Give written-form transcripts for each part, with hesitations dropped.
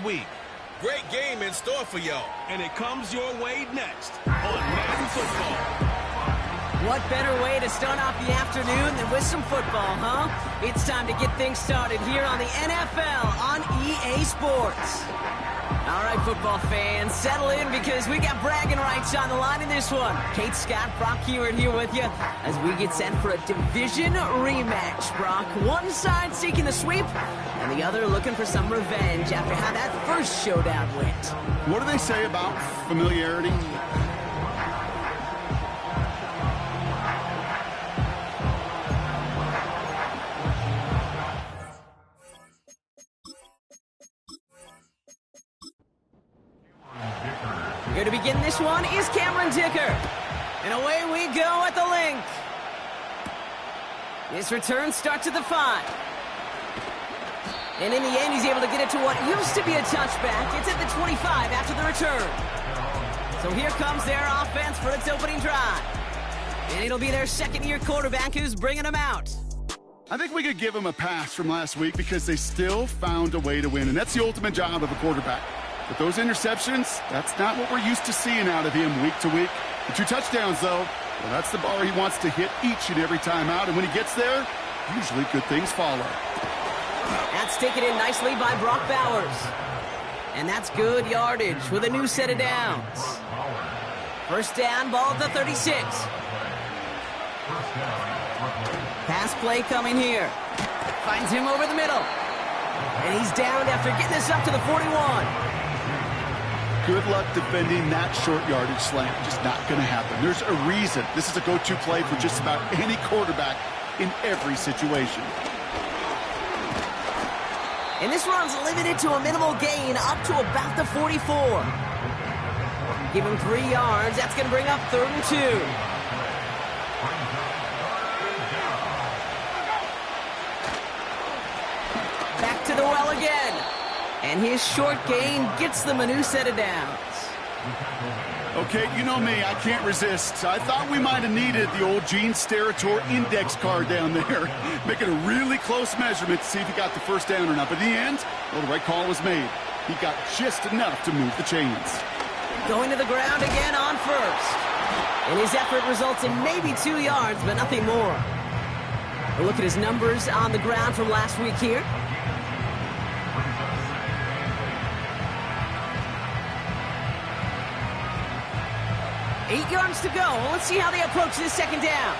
week. Great game in store for y'all. And it comes your way next on Madden Football. What better way to start off the afternoon than with some football, huh? It's time to get things started here on the NFL on EA Sports. All right, football fans, settle in because we got bragging rights on the line in this one. Kate Scott, Brock Hewitt here with you as we get set for a division rematch, Brock. One side seeking the sweep and the other looking for some revenge after how that first showdown went. What do they say about familiarity? Here to begin this one is Cameron Dicker. And away we go at the link. This return starts at the 5. And in the end, he's able to get it to what used to be a touchback. It's at the 25 after the return. So here comes their offense for its opening drive. And it'll be their second-year quarterback who's bringing them out. I think we could give them a pass from last week because they still found a way to win. And that's the ultimate job of a quarterback. But those interceptions, that's not what we're used to seeing out of him week to week. The 2 touchdowns, though, well, that's the bar he wants to hit each and every time out. And when he gets there, usually good things follow. That's taken in nicely by Brock Bowers. And that's good yardage with a new set of downs. First down, ball at the 36. Pass play coming here. Finds him over the middle. And he's down after getting this up to the 41. Good luck defending that short yardage slant. Just not going to happen. There's a reason. This is a go-to play for just about any quarterback in every situation. And this run's limited to a minimal gain up to about the 44. Give him 3 yards. That's going to bring up 3rd and 2. Back to the well again. And his short gain gets them a new set of downs. Okay, you know me, I can't resist. I thought we might have needed the old Gene Steratore index card down there, making a really close measurement to see if he got the first down or not. But in the end, well, the right call was made. He got just enough to move the chains. Going to the ground again on first. And his effort results in maybe 2 yards, but nothing more. We'll look at his numbers on the ground from last week here. 8 yards to go. Let's see how they approach this second down.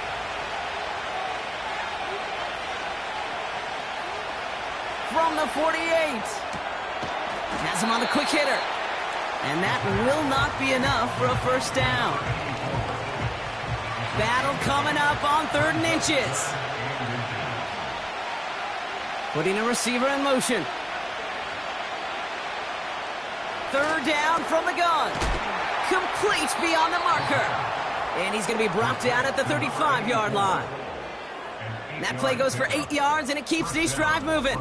From the 48. Has him on the quick hitter. And that will not be enough for a first down. Battle coming up on 3rd and inches. Putting a receiver in motion. 3rd down from the gun. Complete beyond the marker. And he's going to be brought down at the 35-yard line. And that play goes for 8 yards, and it keeps this drive moving.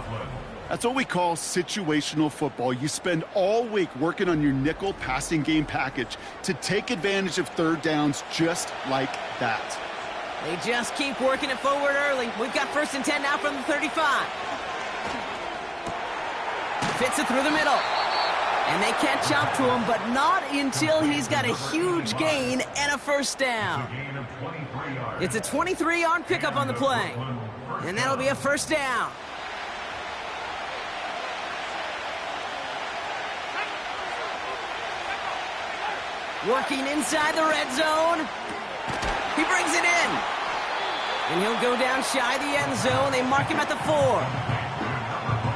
That's what we call situational football. You spend all week working on your nickel passing game package to take advantage of 3rd downs just like that. They just keep working it forward early. We've got 1st and 10 now from the 35. Fits it through the middle. And they catch up to him, but not until he's got a huge gain and a first down. It's a 23-yard pickup on the play. And that'll be a first down. Working inside the red zone. He brings it in. And he'll go down shy of the end zone. They mark him at the 4.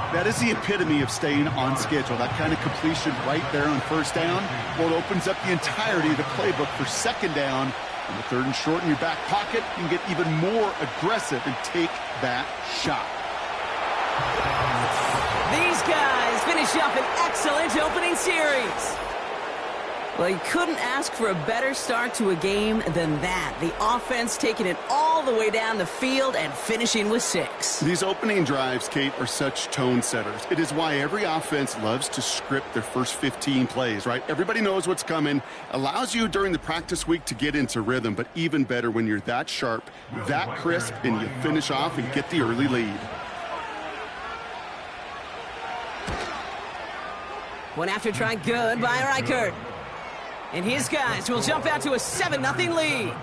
That is the epitome of staying on schedule. That kind of completion right there on first down. Well, it opens up the entirety of the playbook for second down. On the 3rd and short in your back pocket, you can get even more aggressive and take that shot. These guys finish up an excellent opening series. Well, you couldn't ask for a better start to a game than that. The offense taking it all the way down the field and finishing with 6. These opening drives, Kate, are such tone setters. It is why every offense loves to script their first 15 plays, right? Everybody knows what's coming. Allows you during the practice week to get into rhythm, but even better when you're that sharp, that crisp, and you finish off and get the early lead. Went after trying good by Reichert. And his guys will jump out to a 7-0 lead.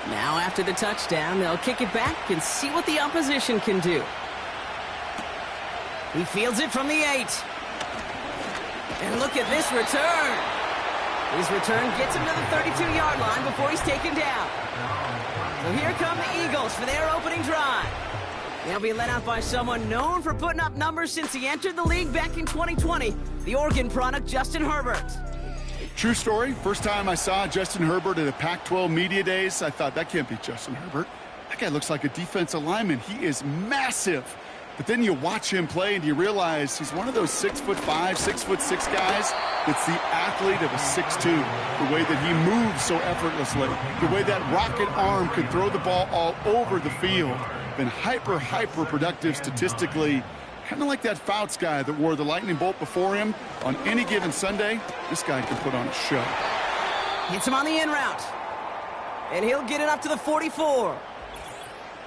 Now after the touchdown, they'll kick it back and see what the opposition can do. He fields it from the 8. And look at this return. His return gets him to the 32-yard line before he's taken down. So here come the Eagles for their opening drive. They'll be led out by someone known for putting up numbers since he entered the league back in 2020, the Oregon product, Justin Herbert. True story. First time I saw Justin Herbert at a Pac-12 Media Days, I thought, that can't be Justin Herbert. That guy looks like a defensive lineman. He is massive. But then you watch him play and you realize he's one of those 6'5", 6'6" guys that's the athlete of a 6'2". The way that he moves so effortlessly, the way that rocket arm could throw the ball all over the field. Been hyper productive statistically. Kind of like that Fouts guy that wore the lightning bolt before him. On any given Sunday, this guy can put on a show. Hits him on the in route. And he'll get it up to the 44.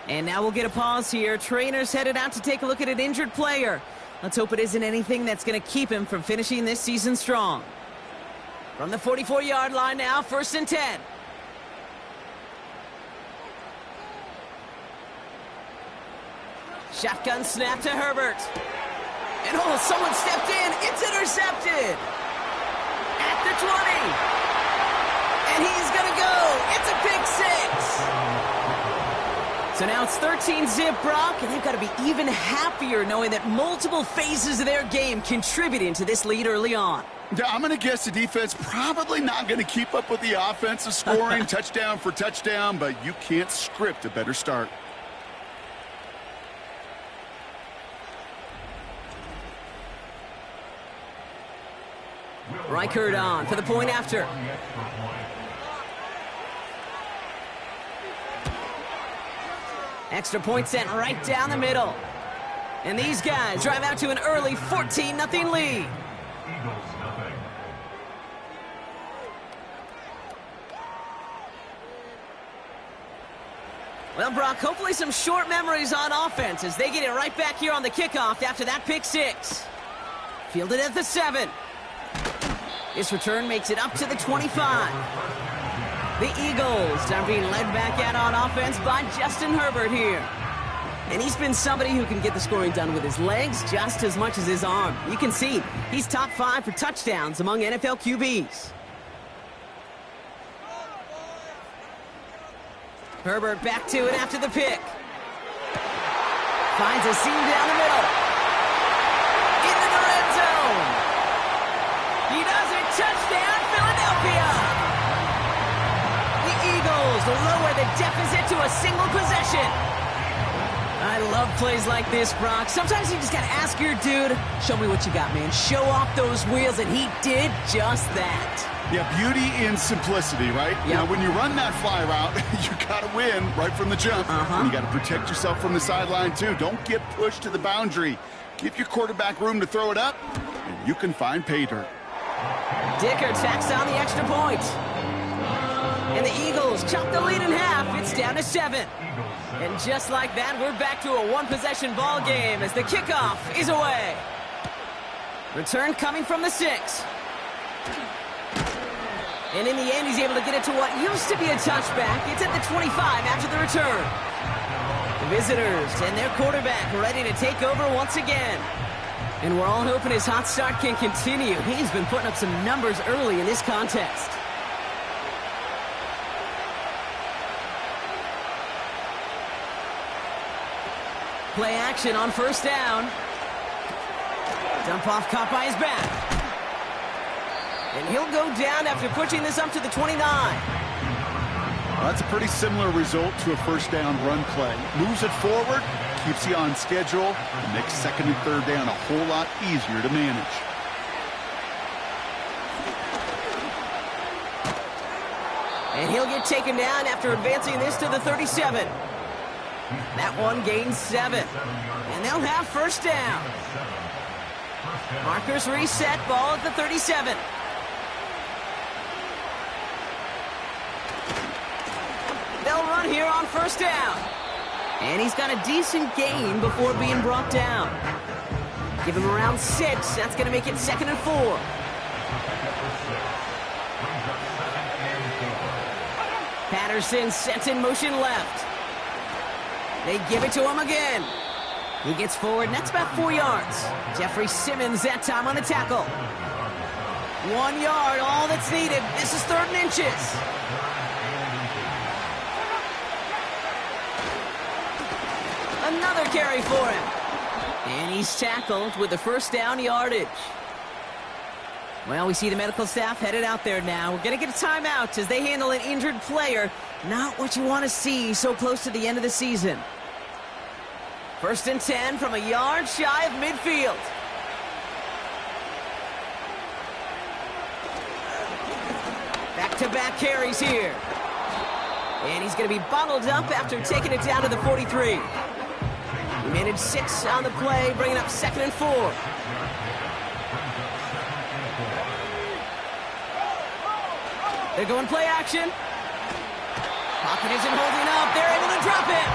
And now we'll get a pause here. Trainers headed out to take a look at an injured player. Let's hope it isn't anything that's going to keep him from finishing this season strong. From the 44-yard line now, 1st and 10. Shotgun snap to Herbert. And oh, someone stepped in. It's intercepted. At the 20. And he's going to go. It's a pick 6. So now it's 13-zip, Brock, and they've got to be even happier knowing that multiple phases of their game contributing to this lead early on. Yeah, I'm going to guess the defense probably not going to keep up with the offensive scoring touchdown for touchdown, but you can't script a better start. Reichert on for the point after. Extra point sent right down the middle. And these guys drive out to an early 14-0 lead. Well, Brock, hopefully some short memories on offense as they get it right back here on the kickoff after that pick 6. Fielded at the 7. This return makes it up to the 25. The Eagles are being led back out on offense by Justin Herbert here. And he's been somebody who can get the scoring done with his legs just as much as his arm. You can see he's top 5 for touchdowns among NFL QBs. Herbert back to it after the pick. Finds a seam down the middle. Into the red zone. He does it. Touchdown, Philadelphia. Lower the deficit to a single possession. I love plays like this, Brock. Sometimes you just got to ask your dude, show me what you got, man. Show off those wheels, and he did just that. Yeah, beauty in simplicity, right? Yep. Now, when you run that fly route, you got to win right from the jump. And you got to protect yourself from the sideline, too. Don't get pushed to the boundary. Give your quarterback room to throw it up, and you can find pay dirt. Dicker tacks on the extra point. And the Eagles chop the lead in half. It's down to 7. And just like that, we're back to a one-possession ball game as the kickoff is away. Return coming from the 6. And in the end, he's able to get it to what used to be a touchback. It's at the 25 after the return. The visitors and their quarterback ready to take over once again. And we're all hoping his hot start can continue. He's been putting up some numbers early in this contest. Play action on 1st down. Dump off caught by his back. And he'll go down after pushing this up to the 29. Well, that's a pretty similar result to a 1st down run play. Moves it forward, keeps you on schedule, and makes 2nd and 3rd down a whole lot easier to manage. And he'll get taken down after advancing this to the 37. That one gains 7. And they'll have 1st down. Markers reset, ball at the 37. They'll run here on 1st down. And he's got a decent gain before being brought down. Give him around 6. That's going to make it 2nd and 4. Patterson sets in motion left. They give it to him again. He gets forward, and that's about 4 yards. Jeffrey Simmons that time on the tackle. 1 yard, all that's needed. This is 3rd and inches. Another carry for him. And he's tackled with the first down yardage. Well, we see the medical staff headed out there now. We're going to get a timeout as they handle an injured player. Not what you want to see so close to the end of the season. 1st and 10 from a yard shy of midfield. Back-to-back carries here. And he's going to be bottled up after taking it down to the 43. He managed 6 on the play, bringing up 2nd and 4. They're going play action. Pocket isn't holding up. They're able to drop it.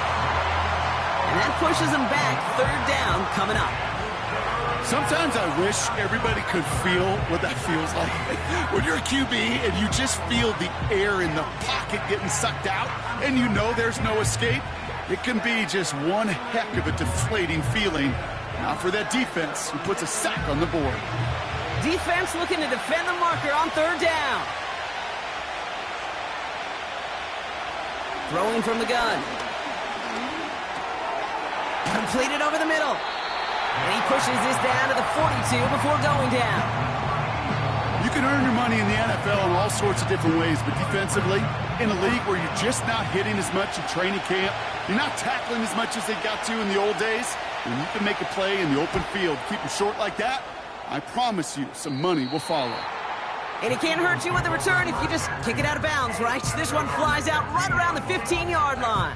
And that pushes them back. 3rd down coming up. Sometimes I wish everybody could feel what that feels like. When you're a QB and you just feel the air in the pocket getting sucked out and you know there's no escape, it can be just one heck of a deflating feeling. Now for that defense who puts a sack on the board. Defense looking to defend the marker on 3rd down. Throwing from the gun. Completed over the middle. And he pushes this down to the 42 before going down. You can earn your money in the NFL in all sorts of different ways, but defensively, in a league where you're just not hitting as much in training camp, you're not tackling as much as they got to in the old days, when you can make a play in the open field, keep them short like that, I promise you some money will follow. And it can't hurt you with the return if you just kick it out of bounds, right? This one flies out right around the 15-yard line.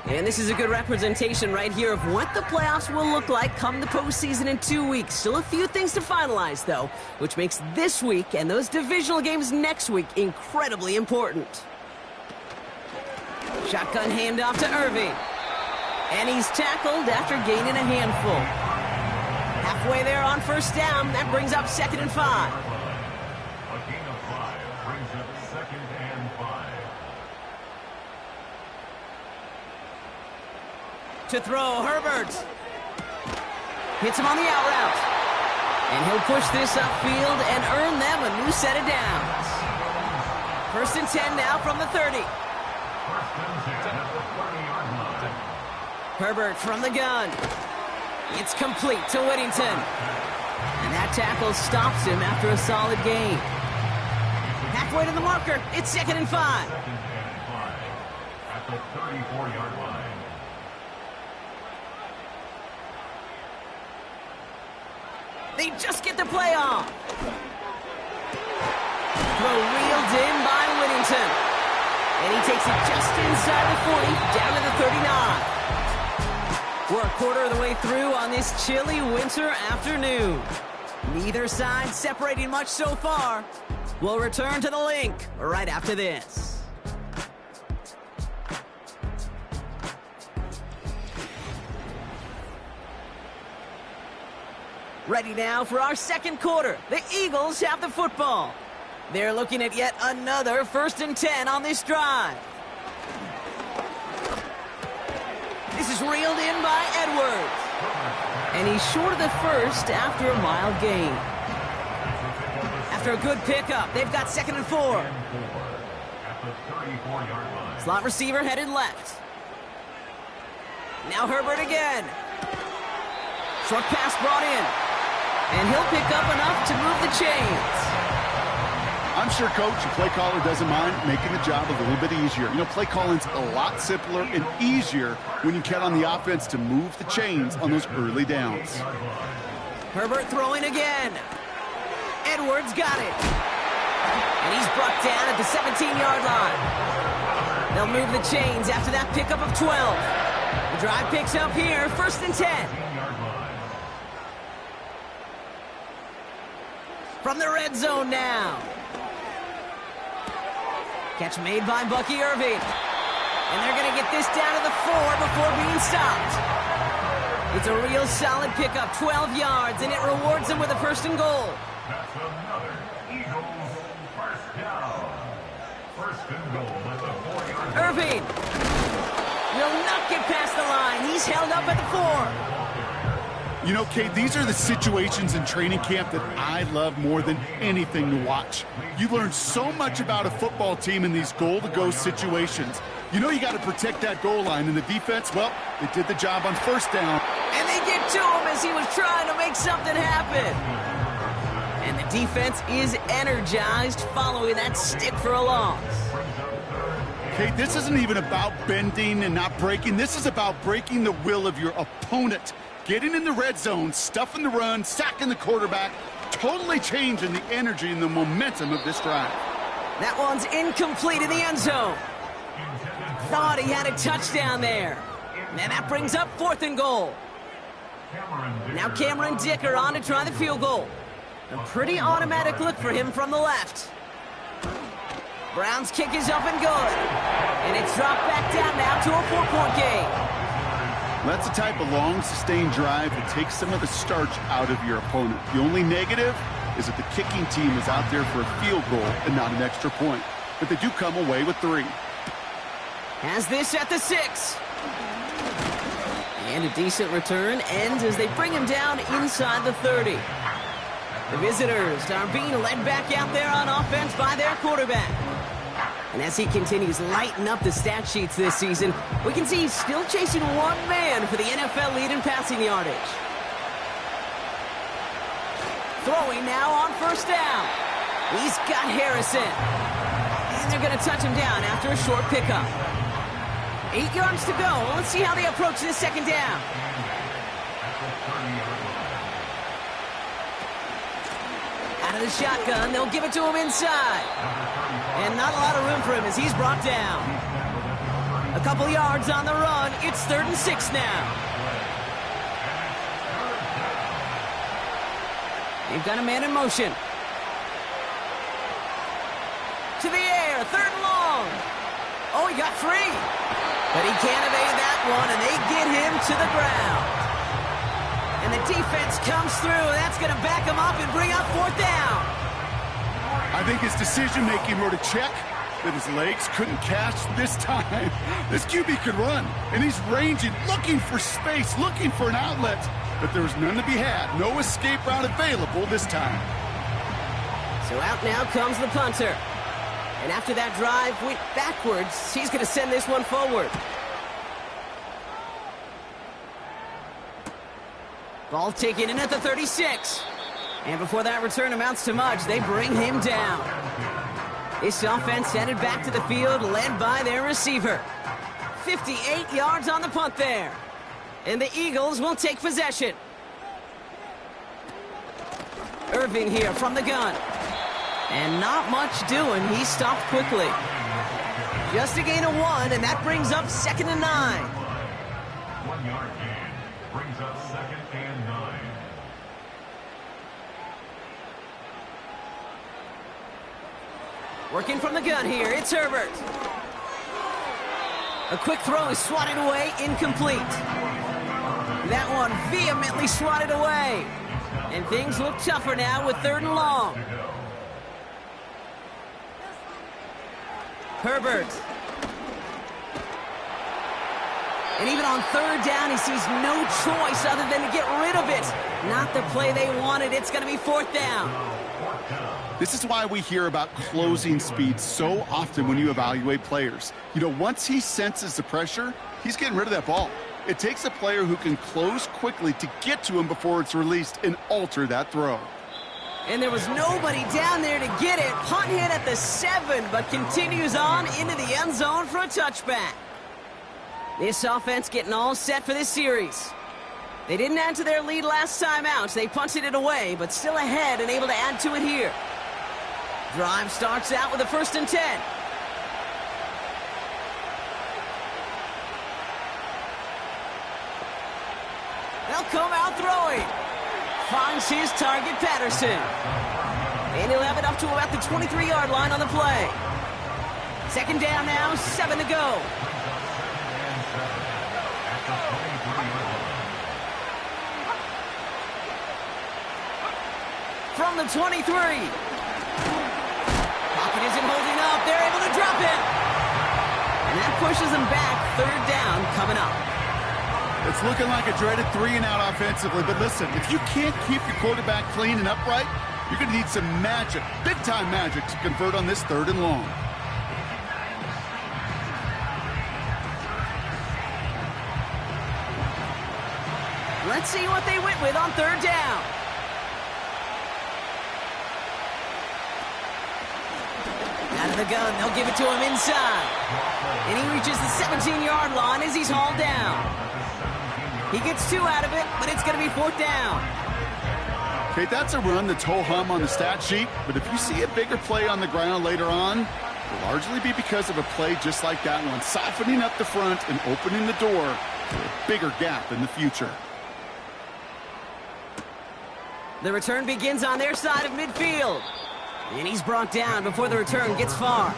And this is a good representation right here of what the playoffs will look like come the postseason in 2 weeks. Still a few things to finalize, though, which makes this week and those divisional games next week incredibly important. Shotgun handoff to Irving. And he's tackled after gaining a handful. Halfway there on 1st down. That brings up 2nd and 5. To throw, Herbert. Hits him on the out route. And he'll push this upfield and earn them a new set of downs. 1st and 10 now from the 30. Herbert from the gun. It's complete to Whittington. And that tackle stops him after a solid gain. Halfway to the marker, it's 2nd and 5. At the 34-yard line. They just get the play off. Throw reeled in by Whittington. And he takes it just inside the 40, down to the 39. We're a quarter of the way through on this chilly winter afternoon. Neither side separating much so far. We'll return to the link right after this. Ready now for our 2nd quarter. The Eagles have the football. They're looking at yet another 1st and 10 on this drive. This is reeled in by Edwards. And he's short of the first after a mild gain. After a good pickup, they've got 2nd and 4. Slot receiver headed left. Now Herbert again. Short pass brought in. And he'll pick up enough to move the chains. I'm sure coach and play caller doesn't mind making the job a little bit easier. You know, play calling's a lot simpler and easier when you count on the offense to move the chains on those early downs. Herbert throwing again. Edwards got it. And he's brought down at the 17-yard line. They'll move the chains after that pickup of 12. The drive picks up here, 1st and 10. From the red zone now. Catch made by Bucky Irving. And they're going to get this down to the 4 before being stopped. It's a real solid pickup, 12 yards, and it rewards them with a 1st and goal. That's another Eagles first down. 1st and goal at the 4-yard line. Irving will not get past the line. He's held up at the 4. You know, Kate, these are the situations in training camp that I love more than anything to watch. You learn so much about a football team in these goal-to-go situations. You know you got to protect that goal line, and the defense, well, they did the job on 1st down. And they get to him as he was trying to make something happen. And the defense is energized following that stick for a loss. Kate, this isn't even about bending and not breaking. This is about breaking the will of your opponent. Getting in the red zone, stuffing the run, sacking the quarterback, totally changing the energy and the momentum of this drive. That one's incomplete in the end zone. Thought he had a touchdown there. And that brings up 4th and goal. Now Cameron Dicker on to try the field goal. A pretty automatic look for him from the left. Brown's kick is up and good. And it's dropped back down now to a 4-point game. That's the type of long, sustained drive that takes some of the starch out of your opponent. The only negative is that the kicking team is out there for a field goal and not an extra point. But they do come away with 3. Has this at the 6. And a decent return ends as they bring him down inside the 30. The visitors are being led back out there on offense by their quarterback. And as he continues lighting up the stat sheets this season, we can see he's still chasing one man for the NFL lead in passing yardage. Throwing now on 1st down. He's got Harrison. And they're going to touch him down after a short pickup. 8 yards to go. Let's see how they approach this 2nd down. Out of the shotgun, they'll give it to him inside. And not a lot of room for him as he's brought down. A couple yards on the run. It's 3rd and 6 now. They've got a man in motion. To the air, 3rd and long. Oh, he got 3. But he can't evade that one, and they get him to the ground. And the defense comes through. That's going to back him up and bring up 4th down. I think his decision-making wrote a check that his legs couldn't catch this time. This QB could run, and he's ranging, looking for space, looking for an outlet. But there was none to be had. No escape route available this time. So out now comes the punter. And after that drive went backwards, he's going to send this one forward. Ball taken in at the 36. And before that return amounts to much, they bring him down. This offense headed back to the field, led by their receiver. 58 yards on the punt there. And the Eagles will take possession. Irving here from the gun. And not much doing. He stopped quickly. Just a gain of 1, and that brings up 2nd and 9. 1-yard gain brings up 2nd and 9. Working from the gun here, it's Herbert. A quick throw is swatted away, incomplete. That one vehemently swatted away. And things look tougher now with 3rd and long. Herbert. And even on 3rd down, he sees no choice other than to get rid of it. Not the play they wanted. It's going to be 4th down. This is why we hear about closing speed so often when you evaluate players. You know, once he senses the pressure, he's getting rid of that ball. It takes a player who can close quickly to get to him before it's released and alter that throw. And there was nobody down there to get it. Punt hit at the 7, but continues on into the end zone for a touchback. This offense getting all set for this series. They didn't add to their lead last time out. They punted it away, but still ahead and able to add to it here. Drive starts out with a 1st and 10. They'll come out throwing. Finds his target, Patterson. And he'll have it up to about the 23-yard line on the play. 2nd down now, 7 to go. the 23-yard line. From the 23. Pocket isn't holding up. They're able to drop it. And that pushes them back. Third down coming up. It's looking like a dreaded 3-and-out offensively, but listen, if you can't keep your quarterback clean and upright, you're going to need some magic, big-time magic, to convert on this 3rd and long. Let's see what they went with on 3rd down. Out of the gun, they'll give it to him inside. And he reaches the 17-yard line as he's hauled down. He gets 2 out of it, but it's going to be 4th down. Okay, that's a run that's ho-hum on the stat sheet, but if you see a bigger play on the ground later on, it'll largely be because of a play just like that one, softening up the front and opening the door for a bigger gap in the future. The return begins on their side of midfield. And he's brought down before the return gets far.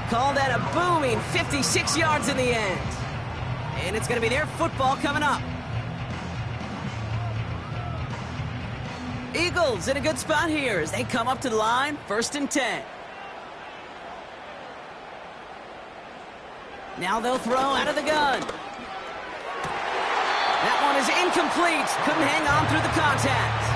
Called at a booming 56 yards in the end. And it's going to be their football coming up. Eagles in a good spot here as they come up to the line, 1st and 10. Now they'll throw out of the gun. That one is incomplete. Couldn't hang on through the contact.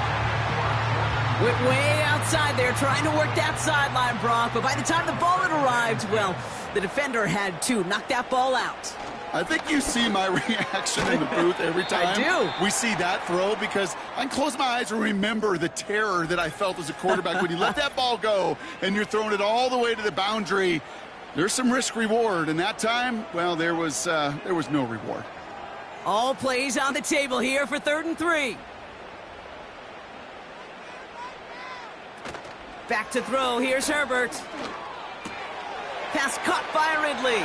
Went way outside there trying to work that sideline, Brock, but by the time the ball had arrived, well, the defender had to knock that ball out. I think you see my reaction in the booth every time I do. we see that throw, because I can close my eyes and remember the terror that I felt as a quarterback when you let that ball go and you're throwing it all the way to the boundary. There's some risk reward, and that time, well, there was no reward. All plays on the table here for 3rd and 3. Back to throw. Here's Herbert. Pass caught by Ridley.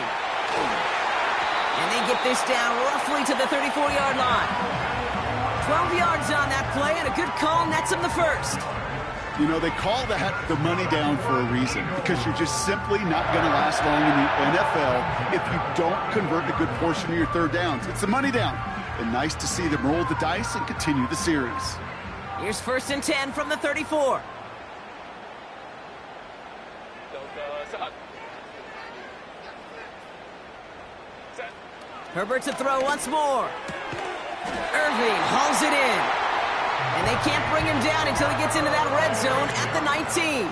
And they get this down roughly to the 34-yard line. 12 yards on that play, and a good call nets him the 1st. You know, they call that the money down for a reason, because you're just simply not going to last long in the NFL if you don't convert a good portion of your 3rd downs. It's the money down. And nice to see them roll the dice and continue the series. Here's 1st and 10 from the 34. Herbert to throw once more. Irving hauls it in. And they can't bring him down until he gets into that red zone at the 19.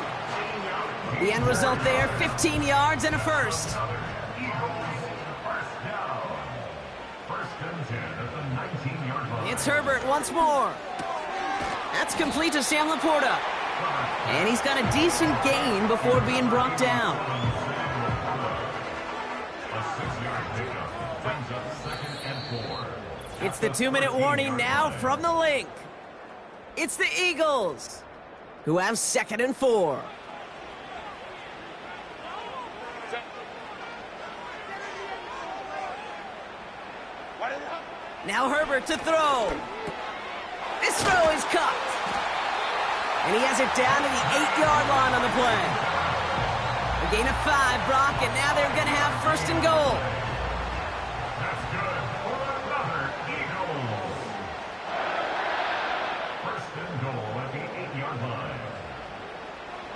The end result there, 15 yards and a 1st. It's Herbert once more. That's complete to Sam Laporta. And he's got a decent gain before being brought down. It's the 2-minute warning now from the link. It's the Eagles, who have 2nd and 4. Now Herbert to throw. This throw is caught. And he has it down to the 8-yard line on the play. A gain of 5, Brock, and now they're going to have 1st and goal. That's good for another Eagles. 1st and goal at the 8-yard line.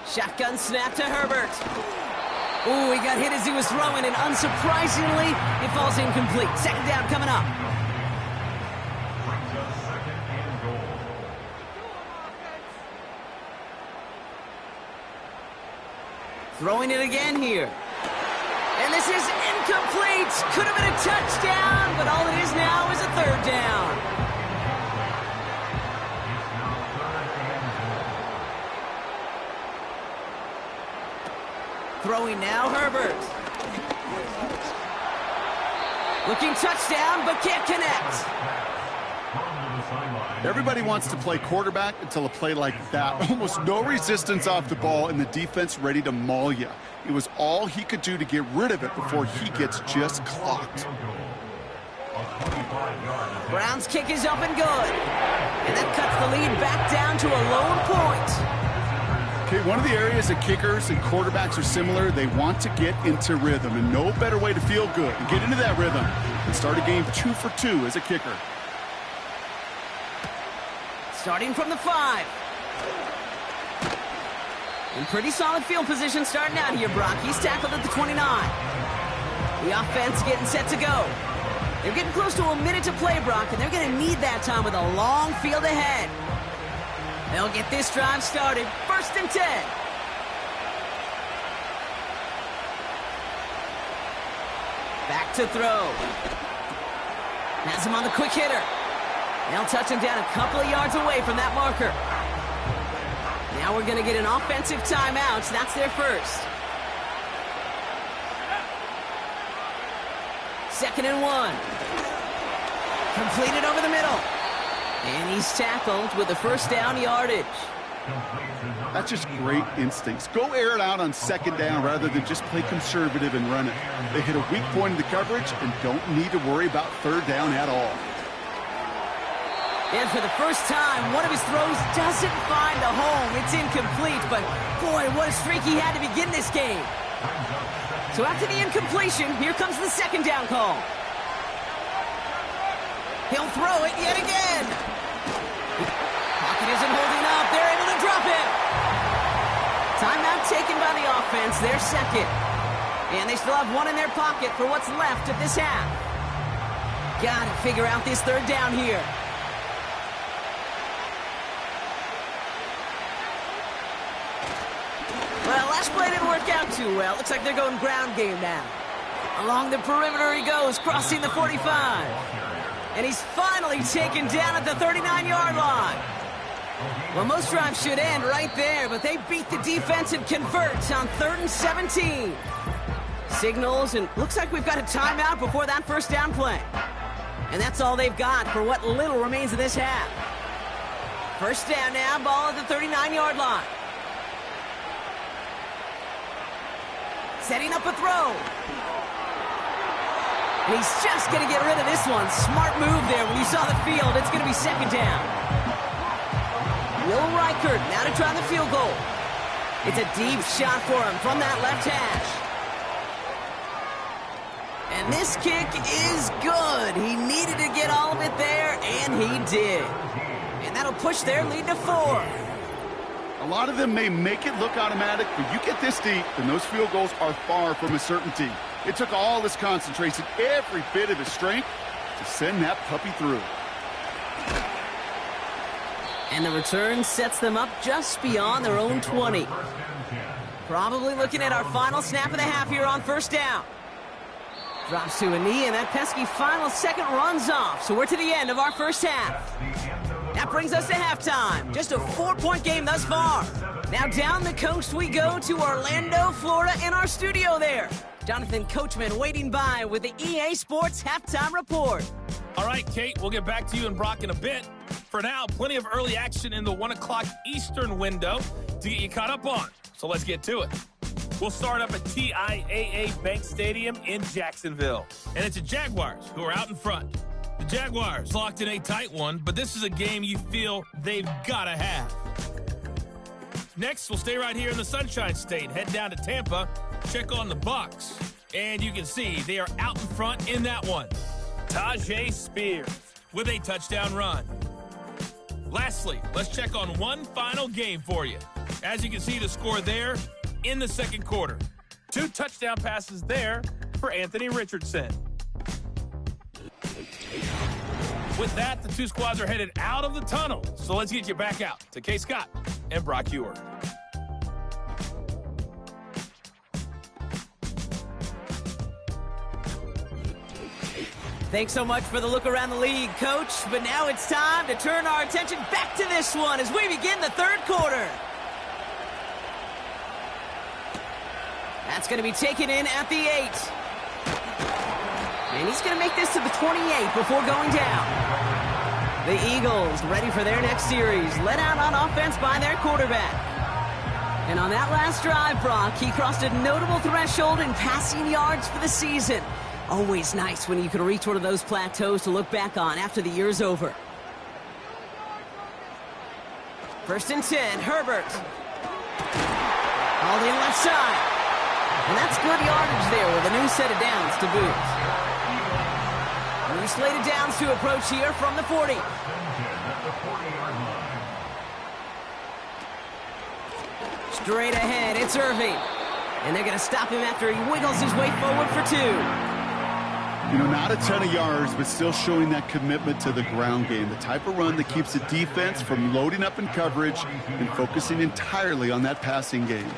Shotgun snap to Herbert. Ooh, he got hit as he was throwing, and unsurprisingly, it falls incomplete. 2nd down coming up. Brings up 2nd and goal. Throwing it again here. And this is incomplete. Could have been a touchdown, but all it is now is a 3rd down. It's now 3rd and goal. Throwing now, Herbert. Looking touchdown, but can't connect. Everybody wants to play quarterback until a play like that. Almost no resistance off the ball and the defense ready to maul you. It was all he could do to get rid of it before he gets just clocked. Brown's kick is up and good. And that cuts the lead back down to a lone point. Okay, one of the areas that kickers and quarterbacks are similar, they want to get into rhythm, and no better way to feel good and get into that rhythm and start a game 2 for 2 as a kicker. Starting from the 5. In pretty solid field position starting out here, Brock. He's tackled at the 29. The offense getting set to go. They're getting close to a minute to play, Brock, and they're going to need that time with a long field ahead. They'll get this drive started. 1st and 10. Back to throw. Has him on the quick hitter. They'll touch him down a couple of yards away from that marker. Now we're going to get an offensive timeout. So that's their first. 2nd and 1. Completed over the middle. And he's tackled with the first down yardage. That's just great instincts. Go air it out on 2nd down rather than just play conservative and run it. They hit a weak point in the coverage and don't need to worry about 3rd down at all. And for the first time, one of his throws doesn't find a home. It's incomplete, but boy, what a streak he had to begin this game. So after the incompletion, here comes the 2nd down call. He'll throw it yet again. Pocket isn't holding up. They're able to drop it. Timeout taken by the offense, their 2nd. And they still have one in their pocket for what's left of this half. Gotta figure out this 3rd down here. Well, last play didn't work out too well. Looks like they're going ground game now. Along the perimeter he goes, crossing the 45. And he's finally taken down at the 39-yard line. Well, most drives should end right there, but they beat the defense and convert on 3rd and 17. Signals, and looks like we've got a timeout before that 1st down play. And that's all they've got for what little remains of this half. 1st down now, ball at the 39-yard line. Setting up a throw. And he's just going to get rid of this one. Smart move there. When you saw the field, it's going to be 2nd down. Will Reichert now to try the field goal. It's a deep shot for him from that left hash. And this kick is good. He needed to get all of it there, and he did. And that'll push their lead to 4. A lot of them may make it look automatic, but you get this deep, and those field goals are far from a certainty. It took all his concentration, every bit of his strength, to send that puppy through. And the return sets them up just beyond their own 20. Probably looking at our final snap of the half here on 1st down. Drops to a knee, and that pesky final 2nd runs off. So we're to the end of our 1st half. That brings us to halftime. Just a 4-point game thus far. Now down the coast we go to Orlando, Florida, in our studio there. Jonathan Coachman waiting by with the EA Sports Halftime Report. All right, Kate, we'll get back to you and Brock in a bit. For now, plenty of early action in the 1 o'clock Eastern window to get you caught up on. So let's get to it. We'll start up at TIAA Bank Stadium in Jacksonville. And it's the Jaguars who are out in front. The Jaguars locked in a tight one, but this is a game you feel they've got to have. Next, we'll stay right here in the Sunshine State, head down to Tampa, check on the Bucs. And you can see they are out in front in that one. Tyjae Spears with a touchdown run. Lastly, let's check on one final game for you. As you can see, the score there in the 2nd quarter. 2 touchdown passes there for Anthony Richardson. With that, the 2 squads are headed out of the tunnel. So let's get you back out to Kay Scott and Brock Ewer. Thanks so much for the look around the league, Coach. But now it's time to turn our attention back to this one as we begin the 3rd quarter. That's going to be taken in at the 8. And he's going to make this to the 28 before going down. The Eagles ready for their next series, led out on offense by their quarterback. And on that last drive, Brock, he crossed a notable threshold in passing yards for the season. Always nice when you can reach one of those plateaus to look back on after the year's over. 1st and 10, Herbert. Hauled in left side. And that's good yardage there with a new set of downs to boot. Two slated downs to approach here from the 40. Straight ahead, it's Irving. And they're going to stop him after he wiggles his way forward for 2. You know, not a ton of yards, but still showing that commitment to the ground game. The type of run that keeps the defense from loading up in coverage and focusing entirely on that passing game.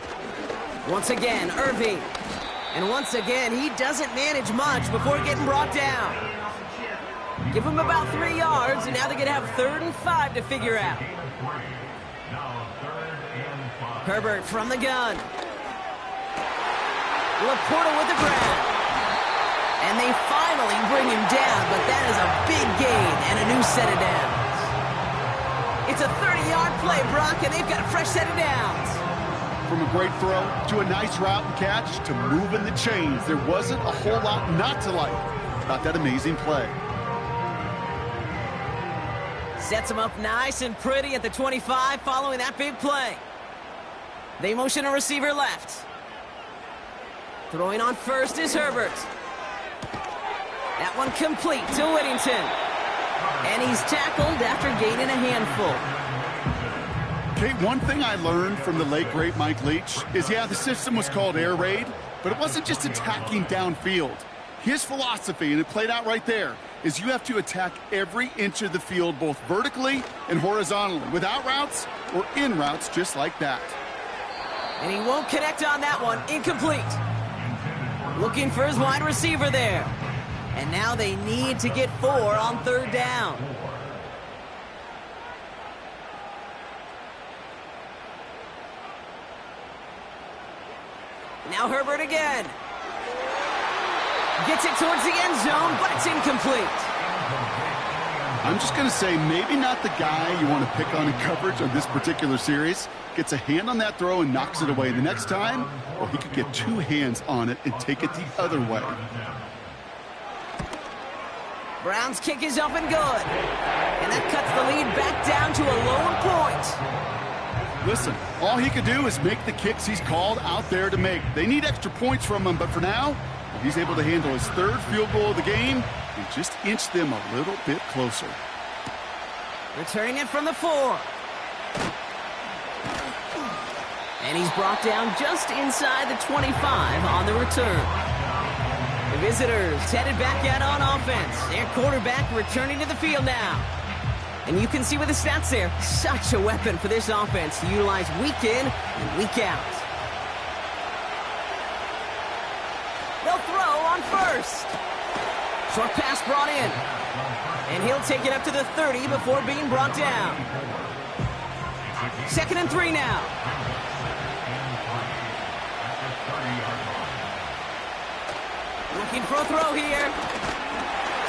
Once again, Irving. And once again, he doesn't manage much before getting brought down. Give him about 3 yards, and now they're going to have 3rd and 5 to figure out. Herbert from the gun. Laporta with the grab. And they finally bring him down, but that is a big gain and a new set of downs. It's a 30-yard play, Brock, and they've got a fresh set of downs. From a great throw to a nice route and catch to moving the chains, there wasn't a whole lot not to like about that amazing play. Sets him up nice and pretty at the 25 following that big play. They motion a receiver left. Throwing on first is Herbert. That one complete to Whittington. And he's tackled after gaining a handful. Okay, one thing I learned from the late, great Mike Leach is, yeah, the system was called air raid, but it wasn't just attacking downfield. His philosophy, and it played out right there, is you have to attack every inch of the field, both vertically and horizontally, without routes or in routes just like that. And he won't connect on that one. Incomplete. Looking for his wide receiver there. And now they need to get 4 on 3rd down. Now Herbert again. Gets it towards the end zone, but it's incomplete. I'm just going to say maybe not the guy you want to pick on in coverage on this particular series. Gets a hand on that throw and knocks it away. The next time, well, he could get 2 hands on it and take it the other way. Brown's kick is up and good. And that cuts the lead back down to a lower point. Listen, all he could do is make the kicks he's called out there to make. They need extra points from him, but for now, he's able to handle his 3rd field goal of the game and just inch them a little bit closer. Returning it from the 4. And he's brought down just inside the 25 on the return. The visitors headed back out on offense. Their quarterback returning to the field now. And you can see with the stats there, such a weapon for this offense to utilize week in and week out. They'll throw on first. Short pass brought in. And he'll take it up to the 30 before being brought down. 2nd and 3 now. Looking for a throw here.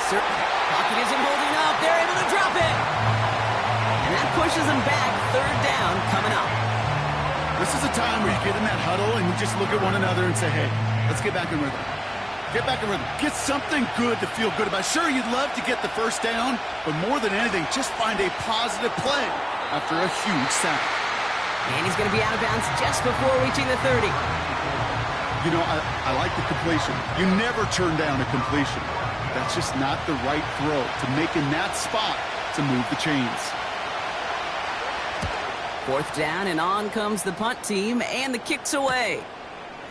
Pocket isn't holding up. They're able to drop it. And that pushes them back. 3rd down coming up. This is a time where you get in that huddle and you just look at one another and say, hey, let's get back in rhythm. Get back in rhythm. Get something good to feel good about. Sure, you'd love to get the 1st down, but more than anything, just find a positive play after a huge sack. And he's going to be out of bounds just before reaching the 30. You know, I like the completion. You never turn down a completion. That's just not the right throw to make in that spot to move the chains. 4th down, and on comes the punt team, and the kick's away.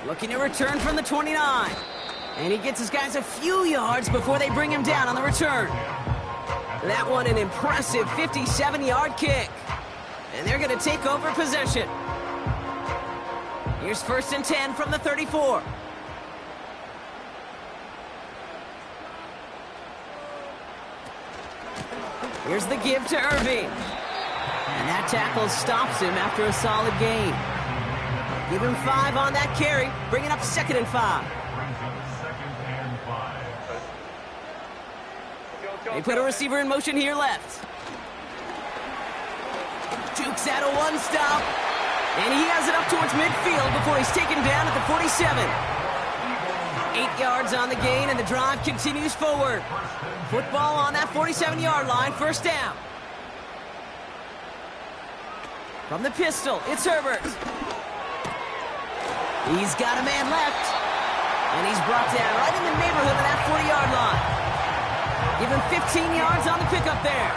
Looking to return from the 29. And he gets his guys a few yards before they bring him down on the return. That one an impressive 57-yard kick. And they're going to take over possession. Here's 1st and 10 from the 34. Here's the give to Irving. And that tackle stops him after a solid gain. Give him 5 on that carry. Bring it up 2nd and 5. They put a receiver in motion here left. Jukes out a 1-stop. And he has it up towards midfield before he's taken down at the 47. 8 yards on the gain, and the drive continues forward. Football on that 47-yard line, 1st down. From the pistol, it's Herbert. He's got a man left. And he's brought down right in the neighborhood of that 40-yard line. Give him 15 yards on the pickup there.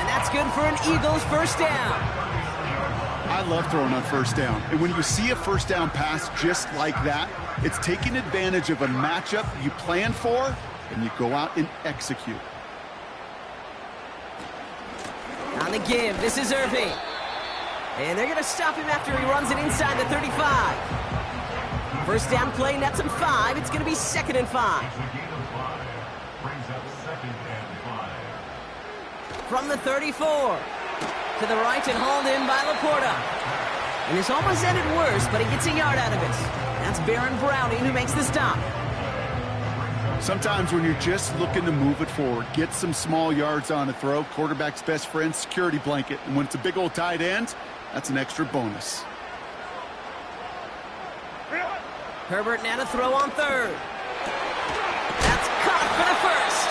And that's good for an Eagles first down. I love throwing on first down. And when you see a first down pass just like that, it's taking advantage of a matchup you plan for, and you go out and execute. On the give, this is Irving. And they're going to stop him after he runs it inside the 35. First down play, nets him 5. It's going to be 2nd and 5. From the 34. To the right and hauled in by Laporta. And this almost ended worse, but he gets a yard out of it. That's Baron Browning who makes the stop. Sometimes when you're just looking to move it forward, get some small yards on a throw, quarterback's best friend, security blanket. And when it's a big old tight end, that's an extra bonus. Herbert now to throw on 3rd. That's caught for the first.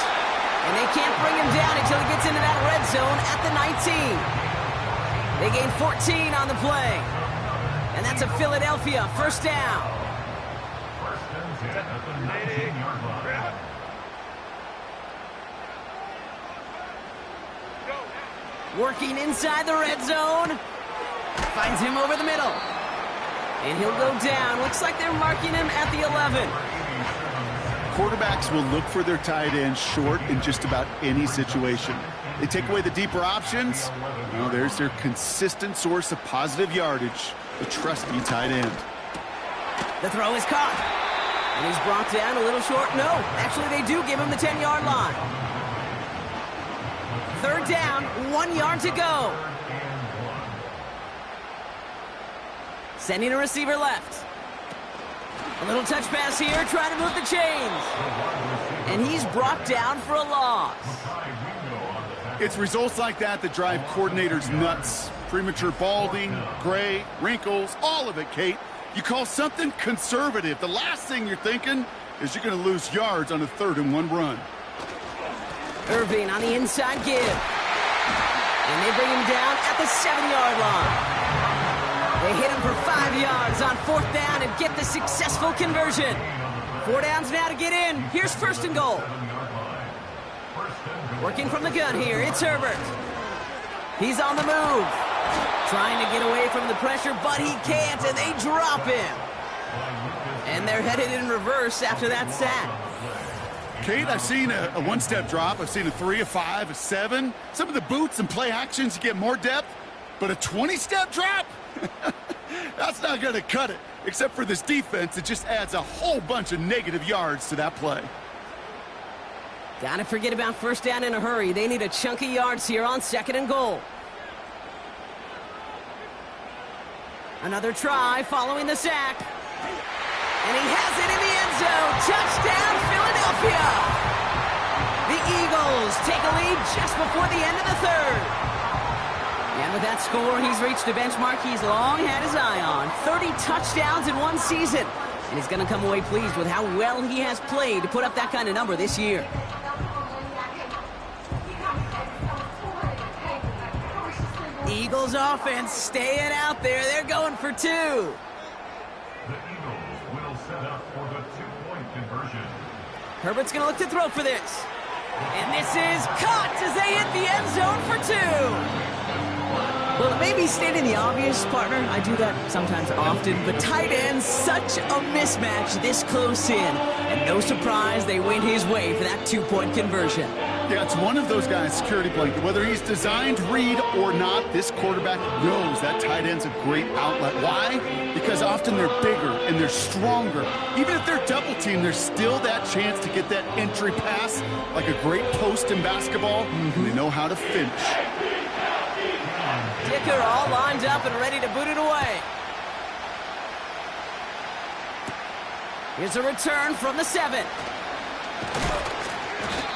And they can't bring him down until he gets into that red zone at the 19. They gain 14 on the play. And that's a Philadelphia first down. First and 10 at the 19-yard line. Working inside the red zone. Finds him over the middle. And he'll go down. Looks like they're marking him at the 11. Quarterbacks will look for their tight end short in just about any situation. They take away the deeper options. Well, there's their consistent source of positive yardage, the trusty tight end. The throw is caught. And he's brought down a little short. No, actually they do give him the 10-yard line. 3rd down, 1 yard to go. Sending a receiver left. A little touch pass here, trying to move the chains. And he's brought down for a loss. It's results like that that drive coordinators nuts. Premature balding, gray, wrinkles, all of it, Kate. You call something conservative. The last thing you're thinking is you're going to lose yards on a 3rd and 1 run. Irving on the inside give. And they bring him down at the 7-yard line. They hit him for 5 yards on 4th down and get the successful conversion. 4 downs now to get in. Here's 1st and goal. Working from the gun here, it's Herbert. He's on the move. Trying to get away from the pressure, but he can't, and they drop him. And they're headed in reverse after that sack. Kate, I've seen a one-step drop. I've seen a 3, a 5, a 7. Some of the boots and play actions, you get more depth. But a 20-step drop? That's not going to cut it. Except for this defense, it just adds a whole bunch of negative yards to that play. Gotta forget about 1st down in a hurry. They need a chunk of yards here on 2nd and goal. Another try following the sack. And he has it in the end zone. Touchdown, Philadelphia! The Eagles take a lead just before the end of the 3rd. And with that score, he's reached the benchmark he's long had his eye on. 30 touchdowns in 1 season. And he's going to come away pleased with how well he has played to put up that kind of number this year. Eagles offense staying out there. They're going for 2. The Eagles will set up for the 2-point conversion. Herbert's going to look to throw for this. And this is caught as they hit the end zone for 2. Well, it may be stating the obvious, partner. I do that sometimes often. But tight ends, such a mismatch this close in. And no surprise, they went his way for that 2-point conversion. Yeah, it's one of those guys, security blanket. Whether he's designed read or not, this quarterback knows that tight end's a great outlet. Why? Because often they're bigger and they're stronger. Even if they're double-teamed, there's still that chance to get that entry pass, like a great post in basketball, and they know how to finish. Dicker all lined up and ready to boot it away. Here's a return from the 7.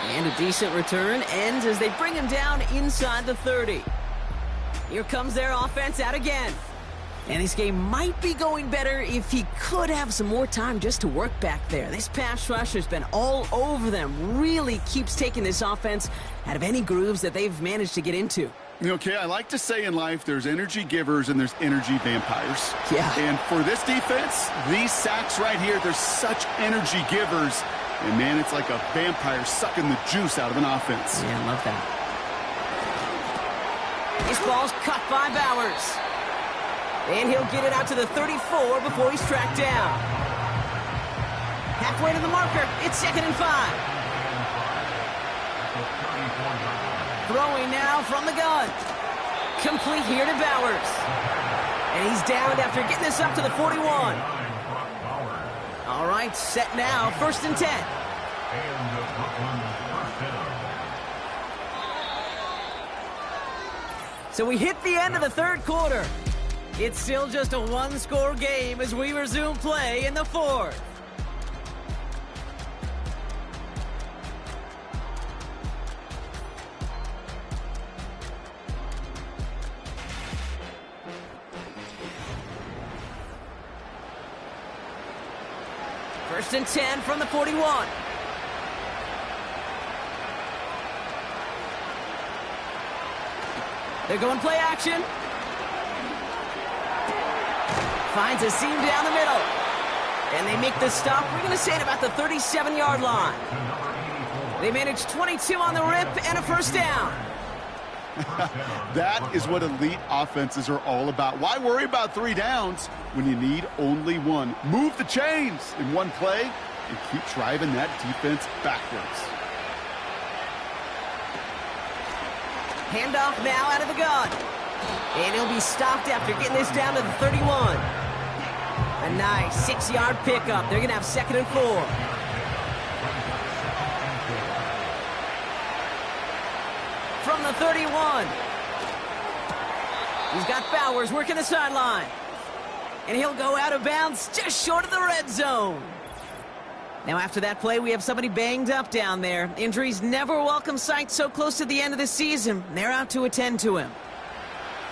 And a decent return ends as they bring him down inside the 30. Here comes their offense out again. And this game might be going better if he could have some more time just to work back there. This pass rush has been all over them. Really keeps taking this offense out of any grooves that they've managed to get into. Okay, I like to say in life there's energy givers and there's energy vampires. Yeah. And for this defense, these sacks right here, they're such energy givers. And, man, it's like a vampire sucking the juice out of an offense. Yeah, I love that. This ball's cut by Bowers. And he'll get it out to the 34 before he's tracked down. Halfway to the marker. It's 2nd and 5. Throwing now from the gun. Complete here to Bowers. And he's downed after getting this up to the 41. All right, set now. 1st and 10. So we hit the end of the 3rd quarter. It's still just a one-score game as we resume play in the 4th. First and 10 from the 41. They're going play action. Finds a seam down the middle. And they make the stop. We're going to say at about the 37-yard line. They managed 22 on the rip and a 1st down. That is what elite offenses are all about. Why worry about 3 downs when you need only 1? Move the chains in one play and keep driving that defense backwards. Handoff now out of the gun. And he'll be stopped after getting this down to the 31. A nice 6-yard pickup. They're going to have 2nd and 4. From the 31. He's got Bowers working the sideline. And he'll go out of bounds just short of the red zone. Now after that play, we have somebody banged up down there. Injuries never a welcome sight so close to the end of the season. They're out to attend to him.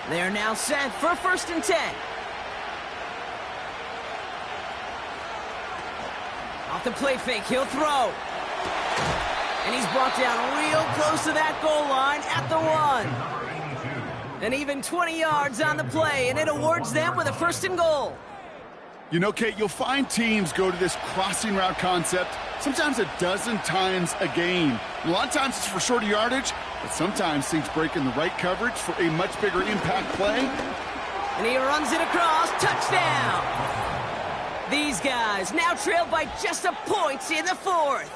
They're now set for 1st and 10. Off the play fake, he'll throw. And he's brought down real close to that goal line at the 1. And even 20 yards on the play, and it awards them with a 1st and goal. You know, Kate, you'll find teams go to this crossing route concept sometimes a dozen times a game. A lot of times it's for shorter yardage, but sometimes things break in the right coverage for a much bigger impact play. And he runs it across. Touchdown! These guys now trailed by just a point in the 4th.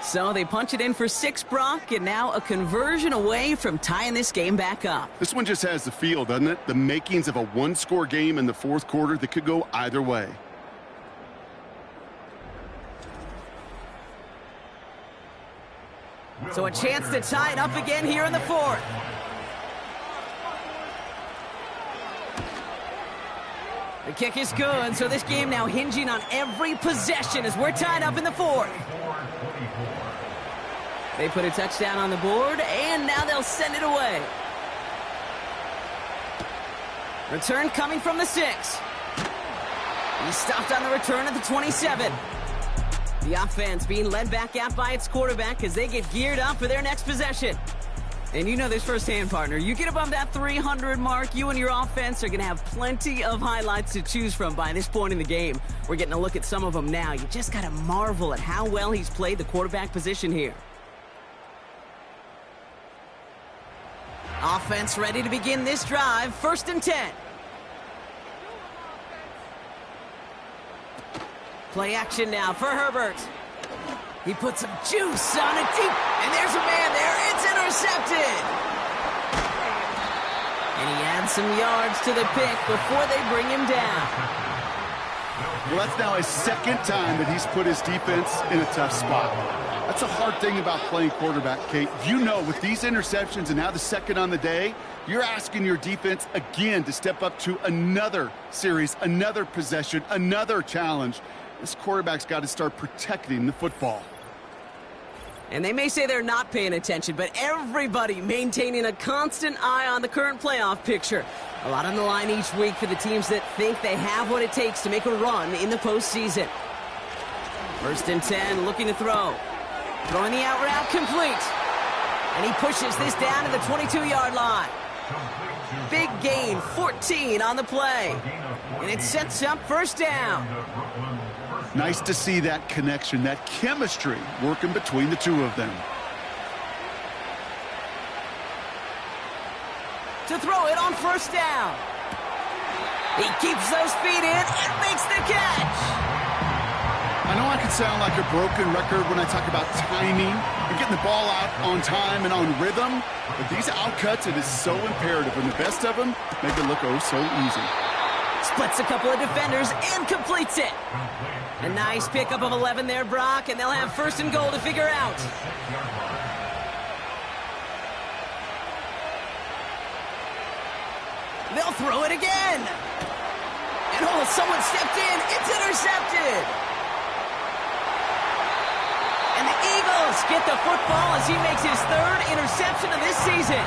So they punch it in for 6, Brock, and now a conversion away from tying this game back up. This one just has the feel, doesn't it? The makings of a one-score game in the 4th quarter that could go either way. So a chance to tie it up again here in the 4th. The kick is good, so this game now hinging on every possession as we're tied up in the 4th. They put a touchdown on the board, and now they'll send it away. Return coming from the 6. He's stopped on the return at the 27. The offense being led back out by its quarterback as they get geared up for their next possession. And you know this firsthand, partner. You get above that 300 mark, you and your offense are going to have plenty of highlights to choose from by this point in the game. We're getting a look at some of them now. You just got to marvel at how well he's played the quarterback position here. Offense ready to begin this drive. 1st and 10. Play action now for Herbert. He puts some juice on it deep, and there's a man there. It's intercepted. And he adds some yards to the pick before they bring him down. Well, that's now his 2nd time that he's put his defense in a tough spot. That's a hard thing about playing quarterback, Kate. You know, with these interceptions and now the 2nd on the day, you're asking your defense again to step up to another series, another possession, another challenge. This quarterback's got to start protecting the football. And they may say they're not paying attention, but everybody maintaining a constant eye on the current playoff picture. A lot on the line each week for the teams that think they have what it takes to make a run in the postseason. 1st and 10, looking to throw. Throwing the out route complete. And he pushes this down to the 22-yard line. Big gain, 14 on the play. And it sets up 1st down. Nice to see that connection, that chemistry working between the two of them. To throw it on first down. He keeps those feet in and makes the catch. I know I can sound like a broken record when I talk about timing and getting the ball out on time and on rhythm, but these outcuts, it is so imperative, and the best of them make it look oh so easy. Splits a couple of defenders and completes it. A nice pickup of 11 there, Brock, and they'll have first and goal to figure out. They'll throw it again. And oh, someone stepped in. It's intercepted. And the Eagles get the football as he makes his third interception of this season.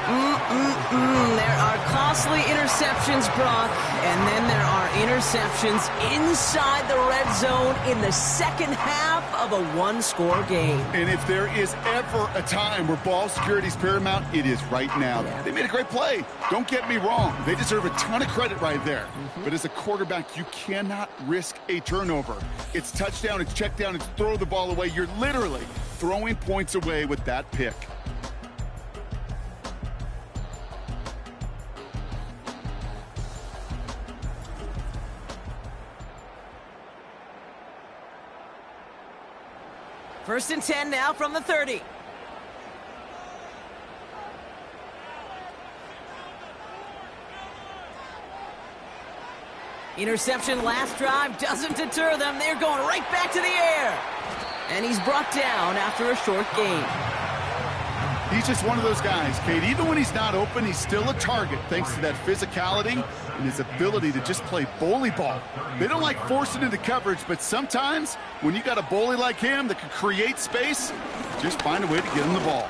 There are costly interceptions, Brock, and then there are interceptions inside the red zone in the second half of a one-score game. And if there is ever a time where ball security is paramount, it is right now. They made a great play. Don't get me wrong. They deserve a ton of credit right there. But as a quarterback, you cannot risk a turnover. It's touchdown, it's check down, it's throw the ball away. You're literally throwing points away with that pick. First and 10 now from the 30. Interception last drive doesn't deter them. They're going right back to the air. And he's brought down after a short gain. He's just one of those guys, Kate. Even when he's not open, he's still a target thanks to that physicality and his ability to just play bully ball. They don't like forcing into coverage, but sometimes when you got a bully like him that can create space, just find a way to get him the ball.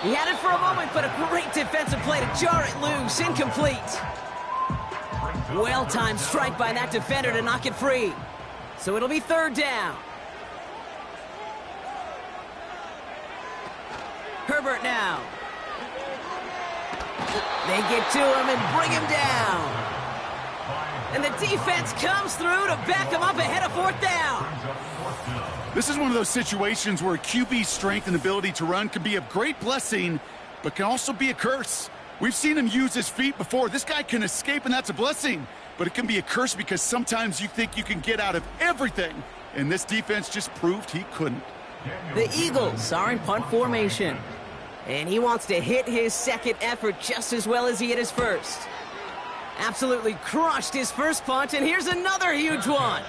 He had it for a moment, but a great defensive play to jar it loose. Incomplete. Well-timed strike by that defender to knock it free. So it'll be third down. Herbert now. They get to him and bring him down. And the defense comes through to back him up ahead of fourth down. This is one of those situations where QB's strength and ability to run can be a great blessing, but can also be a curse. We've seen him use his feet before. This guy can escape, and that's a blessing. But it can be a curse because sometimes you think you can get out of everything, and this defense just proved he couldn't. The Eagles are in punt formation, and he wants to hit his second effort just as well as he hit his first. Absolutely crushed his first punt, and here's another huge one.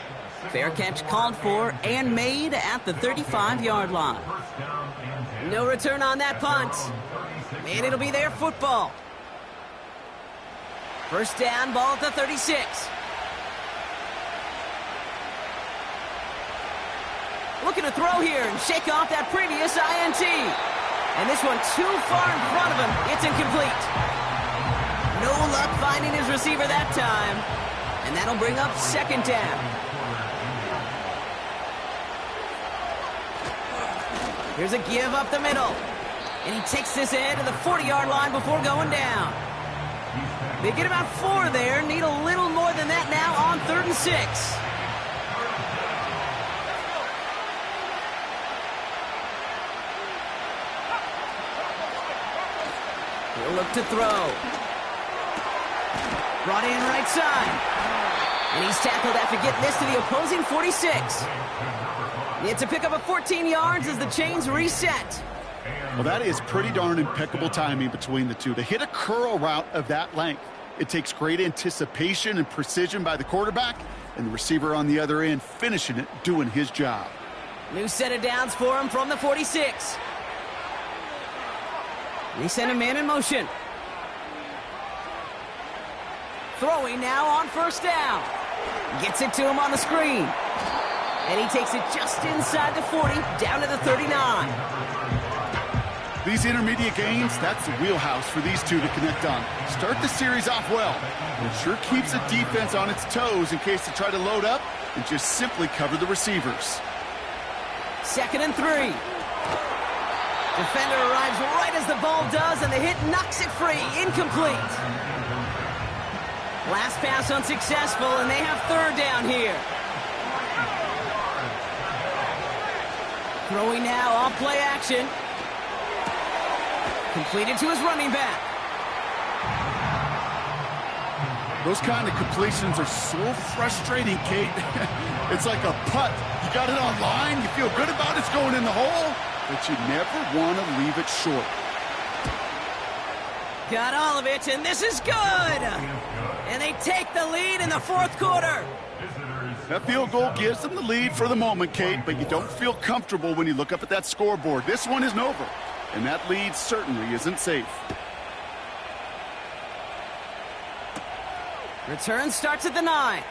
Fair catch called for and made at the 35-yard line. No return on that punt, and it'll be their football. First down, ball at the 36. Looking to throw here and shake off that previous INT. And this one too far in front of him. It's incomplete. No luck finding his receiver that time. And that'll bring up second down. Here's a give up the middle. And he takes this in to the 40-yard line before going down. They get about 4 there. Need a little more than that now on 3rd and 6. He'll look to throw. Brought in right side. And he's tackled after getting this to the opposing 46. It's a pickup of 14 yards as the chains reset. Well, that is pretty darn impeccable timing between the two. To hit a curl route of that length, it takes great anticipation and precision by the quarterback, and the receiver on the other end finishing it, doing his job. New set of downs for him from the 46. They send a man in motion. Throwing now on first down. Gets it to him on the screen. And he takes it just inside the 40, down to the 39. These intermediate gains, that's the wheelhouse for these two to connect on. Start the series off well. It sure keeps the defense on its toes in case they try to load up and just simply cover the receivers. 2nd and 3. Defender arrives right as the ball does, and the hit knocks it free. Incomplete. Last pass unsuccessful, and they have third down here. Throwing now off play action. Completed to his running back. Those kind of completions are so frustrating, Kate. It's like a putt. You got it on line, you feel good about it's going in the hole, but you never want to leave it short. Got all of it, and this is good! And they take the lead in the fourth quarter. That field goal gives them the lead for the moment, Kate, but you don't feel comfortable when you look up at that scoreboard. This one isn't over, and that lead certainly isn't safe. Return starts at the 9.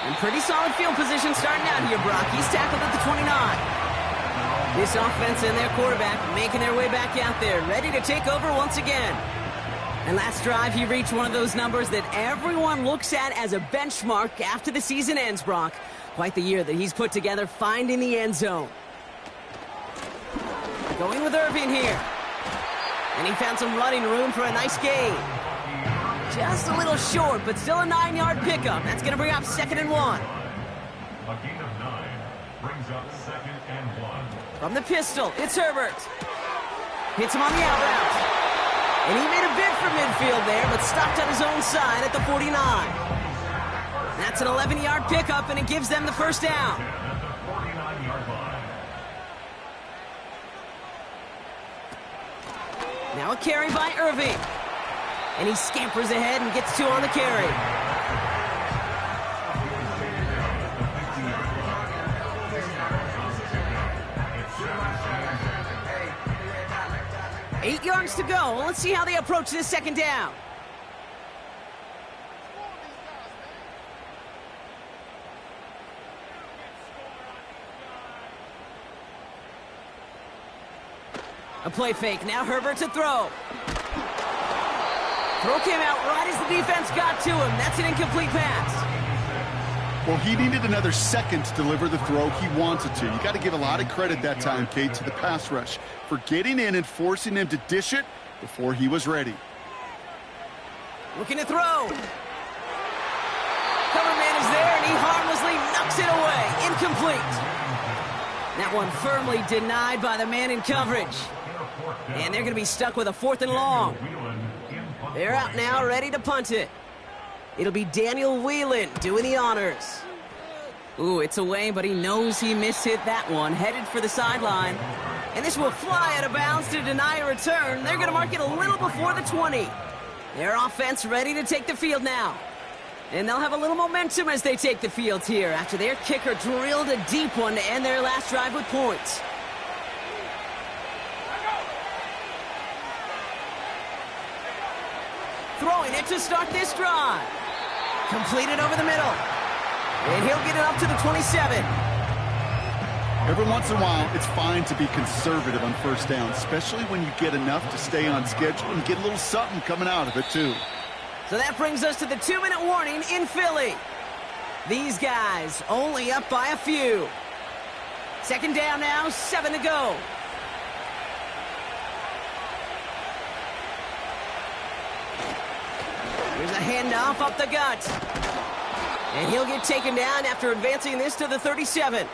And pretty solid field position starting out here, Brock. He's tackled at the 29. This offense and their quarterback making their way back out there, ready to take over once again. And last drive, he reached one of those numbers that everyone looks at as a benchmark after the season ends, Brock. Quite the year that he's put together finding the end zone. Going with Irving here. And he found some running room for a nice gain. Just a little short, but still a 9-yard pickup. That's going to bring up 2nd and 1. A gain of 9 brings up 2nd and 1. From the pistol, it's Herbert. Hits him on the out route. And he made a bid for midfield there, but stopped on his own side at the 49. That's an 11-yard pickup, and it gives them the first down. At the 49-yard line. Now a carry by Irving. And he scampers ahead and gets 2 on the carry. Eight yards to go. Well, let's see how they approach this second down. A play fake. Now Herbert to throw. Throw came out right as the defense got to him. That's an incomplete pass. Well, he needed another second to deliver the throw he wanted to. You got to give a lot of credit that time, Kate, to the pass rush for getting in and forcing him to dish it before he was ready. Looking to throw. Cover man is there, and he harmlessly knocks it away. Incomplete. That one firmly denied by the man in coverage. And they're going to be stuck with a 4th and long. They're out now, ready to punt it. It'll be Daniel Whelan doing the honors. Ooh, it's away, but he knows he mishit that one. Headed for the sideline. And this will fly out of bounds to deny a return. They're going to mark it a little before the 20. Their offense ready to take the field now. And they'll have a little momentum as they take the field here after their kicker drilled a deep one to end their last drive with points. Throwing it to start this drive. Completed over the middle. And he'll get it up to the 27. Every once in a while, it's fine to be conservative on first down, especially when you get enough to stay on schedule and get a little something coming out of it, too. So that brings us to the 2-minute warning in Philly. These guys only up by a few. Second down now, 7 to go. Here's a handoff up the gut. And he'll get taken down after advancing this to the 37.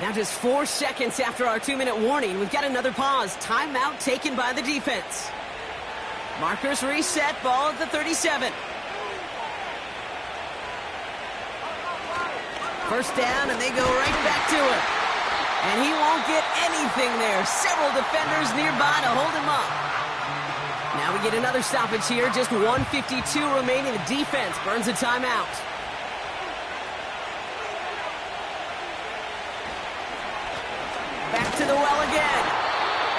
Now just 4 seconds after our 2-minute warning, we've got another pause. Timeout taken by the defense. Markers reset, ball at the 37. First down, and they go right back to it. And he won't get anything there. Several defenders nearby to hold him up. Now we get another stoppage here. Just 1:52 remaining. The defense burns a timeout. Back to the well again.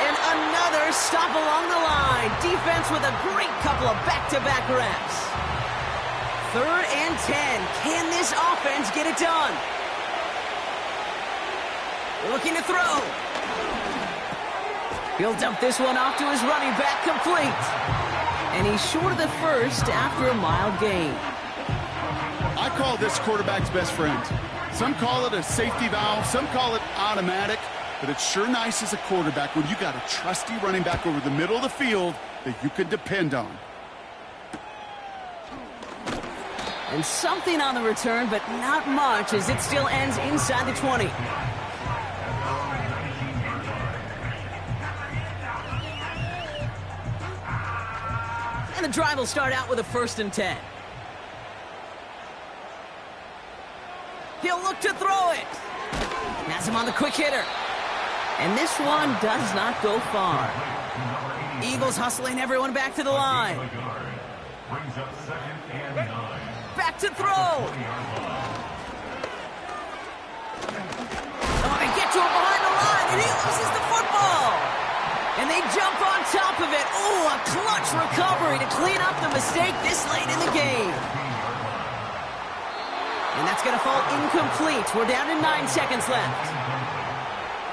And another stop along the line. Defense with a great couple of back-to-back reps. 3rd and 10. Can this offense get it done? Looking to throw. He'll dump this one off to his running back, complete. And he's short of the first after a mild gain. I call this quarterback's best friend. Some call it a safety valve, some call it automatic, but it's sure nice as a quarterback when you got a trusty running back over the middle of the field that you can depend on. And something on the return, but not much, as it still ends inside the 20. And the drive will start out with a 1st and 10. He'll look to throw it. Has him on the quick hitter. And this one does not go far. Eagles hustling everyone back to the line. Back to throw. Oh, they get to him behind the line, and he loses the football. And they jump on top of it. Oh, a clutch recovery to clean up the mistake this late in the game. And that's going to fall incomplete. We're down to 9 seconds left.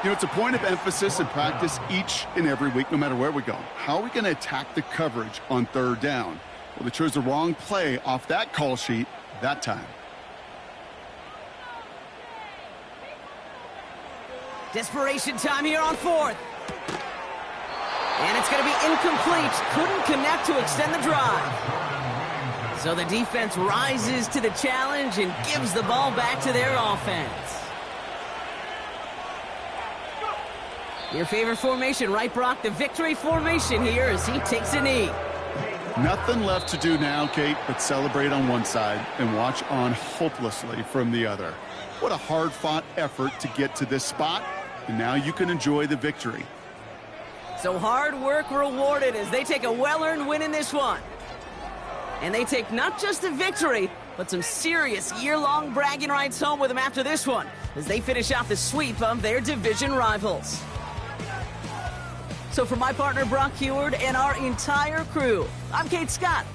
You know, it's a point of emphasis in practice each and every week, no matter where we go. How are we going to attack the coverage on 3rd down? Well, they chose the wrong play off that call sheet that time. Desperation time here on 4th. And it's going to be incomplete. Couldn't connect to extend the drive. So the defense rises to the challenge and gives the ball back to their offense. Your favorite formation, right, Brock? The victory formation here as he takes a knee. Nothing left to do now, Kate, but celebrate on one side and watch on hopelessly from the other. What a hard-fought effort to get to this spot, and now you can enjoy the victory. So hard work rewarded as they take a well-earned win in this one. And they take not just a victory, but some serious year-long bragging rights home with them after this one, as they finish out the sweep of their division rivals. So for my partner, Brock Huard, and our entire crew, I'm Kate Scott.